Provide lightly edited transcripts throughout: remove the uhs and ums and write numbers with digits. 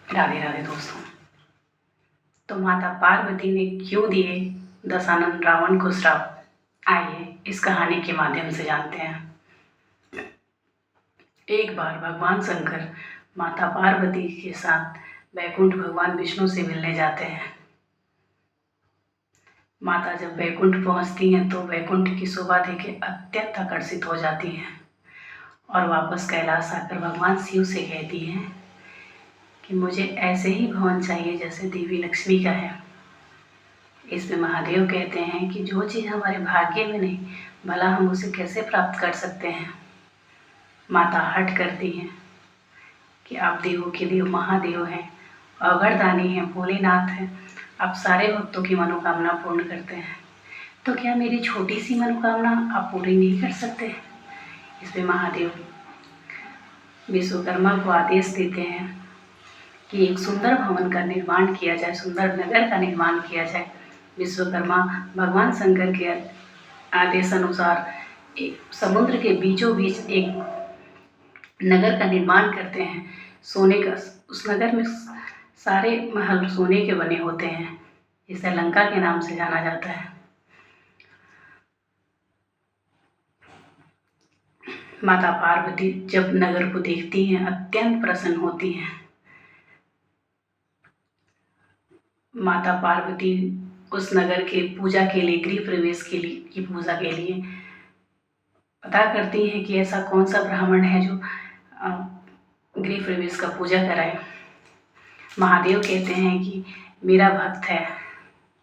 राधे राधे दोस्तों। तो माता पार्वती ने क्यों दिए दशानन रावण को श्राप, आइए इस कहानी के माध्यम से जानते हैं। एक बार भगवान शंकर माता पार्वती के साथ वैकुंठ भगवान विष्णु से मिलने जाते हैं। माता जब वैकुंठ पहुंचती हैं तो वैकुंठ की शोभा देखे अत्यंत आकर्षित हो जाती हैं और वापस कैलाश आकर भगवान शिव से कहती हैं कि मुझे ऐसे ही भवन चाहिए जैसे देवी लक्ष्मी का है। इसमें महादेव कहते हैं कि जो चीज़ हमारे भाग्य में नहीं, भला हम उसे कैसे प्राप्त कर सकते हैं। माता हट करती हैं कि आप देवों के देव महादेव हैं, अघड़दानी हैं, भोलेनाथ हैं, आप सारे भक्तों की मनोकामना पूर्ण करते हैं, तो क्या मेरी छोटी सी मनोकामना आप पूरी नहीं कर सकते। इसमें महादेव विश्वकर्मा को आदेश देते हैं कि एक सुंदर भवन का निर्माण किया जाए, सुंदर नगर का निर्माण किया जाए। विश्वकर्मा भगवान शंकर के आदेश अनुसार एक समुद्र के बीचों बीच एक नगर का निर्माण करते हैं, सोने का। उस नगर में सारे महल सोने के बने होते हैं, इसे लंका के नाम से जाना जाता है। माता पार्वती जब नगर को देखती हैं अत्यंत प्रसन्न होती हैं। माता पार्वती उस नगर के पूजा के लिए, गृह प्रवेश के लिए की पूजा के लिए पता करती हैं कि ऐसा कौन सा ब्राह्मण है जो गृह प्रवेश का पूजा कराए। महादेव कहते हैं कि मेरा भक्त है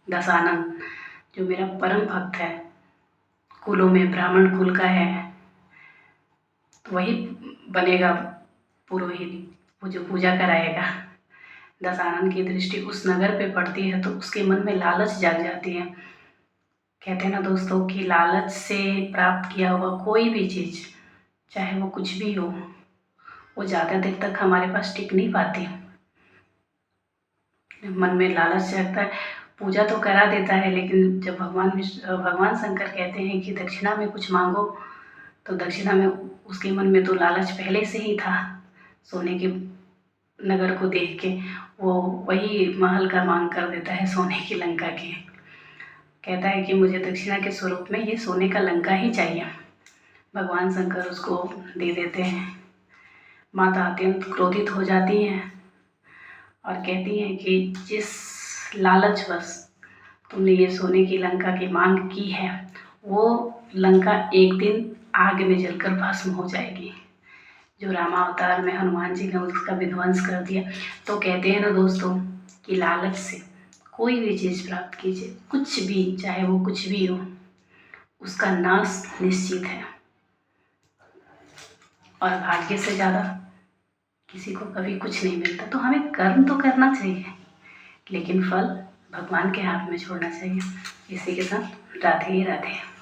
दशानन, जो मेरा परम भक्त है, कुलों में ब्राह्मण कुल का है, तो वही बनेगा पुरोहित, वो जो पूजा कराएगा। दशानन की दृष्टि उस नगर पे पड़ती है तो उसके मन में लालच जाग जाती है। कहते हैं ना दोस्तों कि लालच से प्राप्त किया हुआ कोई भी चीज़, चाहे वो कुछ भी हो, वो ज़्यादा देर तक हमारे पास टिक नहीं पाती। मन में लालच जागता है, पूजा तो करा देता है, लेकिन जब भगवान शंकर कहते हैं कि दक्षिणा में कुछ मांगो, तो दक्षिणा में उसके मन में तो लालच पहले से ही था। सोने के नगर को देख के वो वही महल का मांग कर देता है, सोने की लंका की। कहता है कि मुझे दक्षिणा के स्वरूप में ये सोने का लंका ही चाहिए। भगवान शंकर उसको दे देते हैं। माता अत्यंत क्रोधित हो जाती हैं और कहती हैं कि जिस लालचवश तुमने ये सोने की लंका की मांग की है, वो लंका एक दिन आग में जलकर भस्म हो जाएगी। जो रामावतार में हनुमान जी ने उसका विध्वंस कर दिया। तो कहते हैं ना दोस्तों कि लालच से कोई भी चीज़ प्राप्त कीजिए, कुछ भी, चाहे वो कुछ भी हो, उसका नाश निश्चित है। और भाग्य से ज़्यादा किसी को कभी कुछ नहीं मिलता। तो हमें कर्म तो करना चाहिए, लेकिन फल भगवान के हाथ में छोड़ना चाहिए। इसी के साथ राधे राधे।